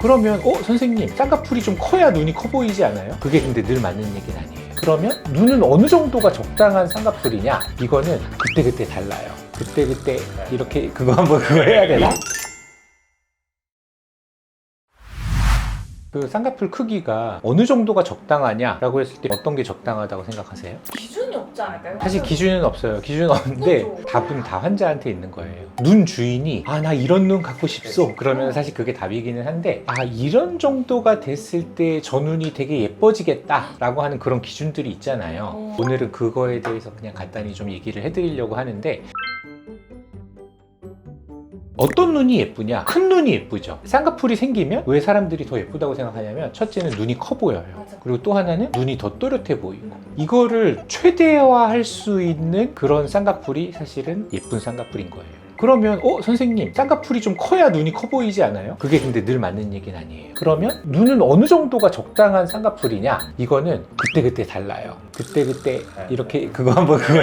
그러면 선생님 쌍꺼풀이 좀 커야 눈이 커 보이지 않아요? 그게 근데 늘 맞는 얘기는 아니에요. 그러면 눈은 어느 정도가 적당한 쌍꺼풀이냐? 이거는 그때그때 달라요. 그때그때 이렇게 그거 해야 되나? 그 쌍꺼풀 크기가 어느 정도가 적당하냐라고 했을 때 어떤 게 적당하다고 생각하세요? 기준이 없지 않을까요? 사실 기준은 없어요. 기준은 없는데 그렇죠. 답은 다 환자한테 있는 거예요. 눈 주인이 나 이런 눈 갖고 싶소. 그러면 사실 그게 답이기는 한데 이런 정도가 됐을 때 저 눈이 되게 예뻐지겠다라고 하는 그런 기준들이 있잖아요. 오늘은 그거에 대해서 그냥 간단히 좀 얘기를 해드리려고 하는데 어떤 눈이 예쁘냐? 큰 눈이 예쁘죠. 쌍꺼풀이 생기면 왜 사람들이 더 예쁘다고 생각하냐면 첫째는 눈이 커 보여요. 맞아. 그리고 또 하나는 눈이 더 또렷해 보이고 이거를 최대화할 수 있는 그런 쌍꺼풀이 사실은 예쁜 쌍꺼풀인 거예요. 그러면 선생님 쌍꺼풀이 좀 커야 눈이 커 보이지 않아요? 그게 근데 늘 맞는 얘기는 아니에요. 그러면 눈은 어느 정도가 적당한 쌍꺼풀이냐? 이거는 그때그때 달라요. 그때그때 이렇게 그거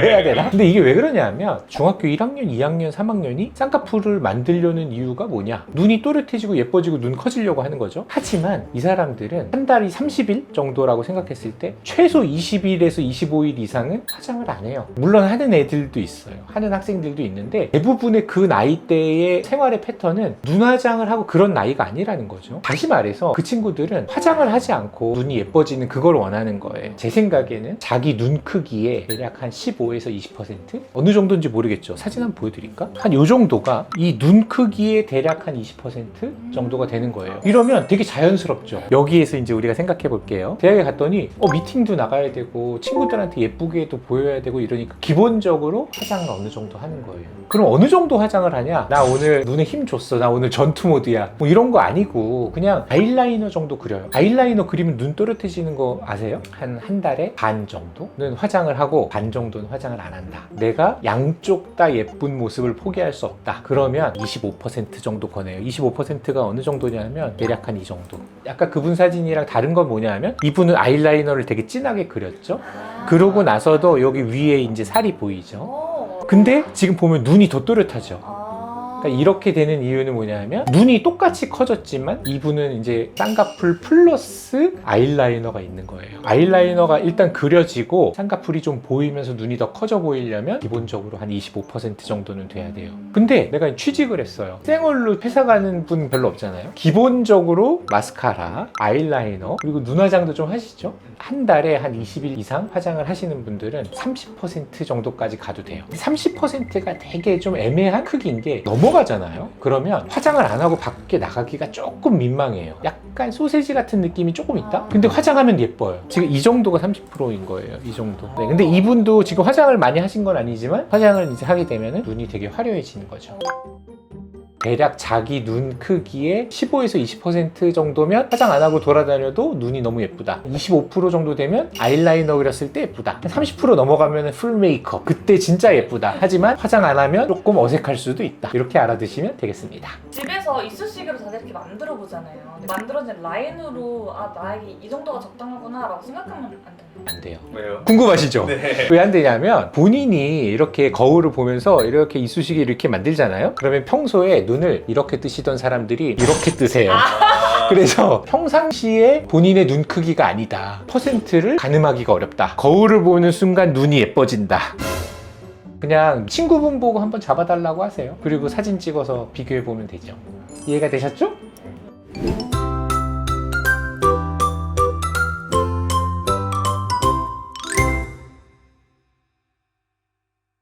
해야 되나? 근데 이게 왜 그러냐면 중학교 1학년, 2학년, 3학년이 쌍꺼풀을 만들려는 이유가 뭐냐? 눈이 또렷해지고 예뻐지고 눈 커지려고 하는 거죠. 하지만 이 사람들은 한 달이 30일 정도라고 생각했을 때 최소 20일에서 25일 이상은 화장을 안 해요. 물론 하는 애들도 있어요. 하는 학생들도 있는데 대부분의 그 나이대의 생활의 패턴은 눈 화장을 하고 그런 나이가 아니라는 거죠. 다시 말해서 그 친구들은 화장을 하지 않고 눈이 예뻐지는 그걸 원하는 거예요. 제 생각에는 자기 눈 크기의 대략 한 15에서 20%? 어느 정도인지 모르겠죠. 사진 한번 보여드릴까? 한 요 정도가 이 눈 크기의 대략 한 20% 정도가 되는 거예요. 이러면 되게 자연스럽죠. 여기에서 이제 우리가 생각해 볼게요. 대학에 갔더니 미팅도 나가야 되고 친구들한테 예쁘게도 보여야 되고 이러니까 기본적으로 화장을 어느 정도 하는 거예요. 그럼 어느 정도 화장을 하냐? 나 오늘 눈에 힘 줬어. 나 오늘 전투 모드야. 뭐 이런 거 아니고 그냥 아이라이너 정도 그려요. 아이라이너 그리면 눈 또렷해지는 거 아세요? 한 달에 반 정도는 화장을 하고 반 정도는 화장을 안 한다. 내가 양쪽 다 예쁜 모습을 포기할 수 없다. 그러면 25% 정도 권해요. 25%가 어느 정도냐면 대략 한 이 정도. 아까 그분 사진이랑 다른 건 뭐냐면 이분은 아이라이너를 되게 진하게 그렸죠. 그러고 나서도 여기 위에 이제 살이 보이죠. 근데 지금 보면 눈이 더 또렷하죠. 그러니까 이렇게 되는 이유는 뭐냐면 눈이 똑같이 커졌지만 이분은 이제 쌍꺼풀 플러스 아이라이너가 있는 거예요. 아이라이너가 일단 그려지고 쌍꺼풀이 좀 보이면서 눈이 더 커져 보이려면 기본적으로 한 25% 정도는 돼야 돼요. 근데 내가 취직을 했어요. 쌩얼로 회사 가는 분 별로 없잖아요. 기본적으로 마스카라, 아이라이너 그리고 눈 화장도 좀 하시죠. 한 달에 한 20일 이상 화장을 하시는 분들은 30% 정도까지 가도 돼요. 30%가 되게 좀 애매한 크기인 게 넘어가잖아요. 그러면 화장을 안 하고 밖에 나가기가 조금 민망해요. 약간 소세지 같은 느낌이 조금 있다? 근데 화장하면 예뻐요. 지금 이 정도가 30%인 거예요. 이 정도. 네, 근데 이분도 지금 화장을 많이 하신 건 아니지만 화장을 이제 하게 되면 눈이 되게 화려해지는 거죠. 대략 자기 눈 크기의 15에서 20% 정도면 화장 안 하고 돌아다녀도 눈이 너무 예쁘다. 25% 정도 되면 아이라이너 그렸을 때 예쁘다. 30% 넘어가면 풀 메이크업. 그때 진짜 예쁘다. 하지만 화장 안 하면 조금 어색할 수도 있다. 이렇게 알아두시면 되겠습니다. 집에서 이쑤시개로 다들 이렇게 만들어 보잖아요. 만들어진 라인으로 나에게 이 정도가 적당하구나 라고 생각하면 안 돼요. 안 돼요. 왜요? 궁금하시죠? 네. 왜 안 되냐면 본인이 이렇게 거울을 보면서 이렇게 이쑤시개 이렇게 만들잖아요. 그러면 평소에 눈을 이렇게 뜨시던 사람들이 이렇게 뜨세요. 그래서 평상시에 본인의 눈 크기가 아니다. 퍼센트를 가늠하기가 어렵다. 거울을 보는 순간 눈이 예뻐진다. 그냥 친구분 보고 한번 잡아달라고 하세요. 그리고 사진 찍어서 비교해 보면 되죠. 이해가 되셨죠?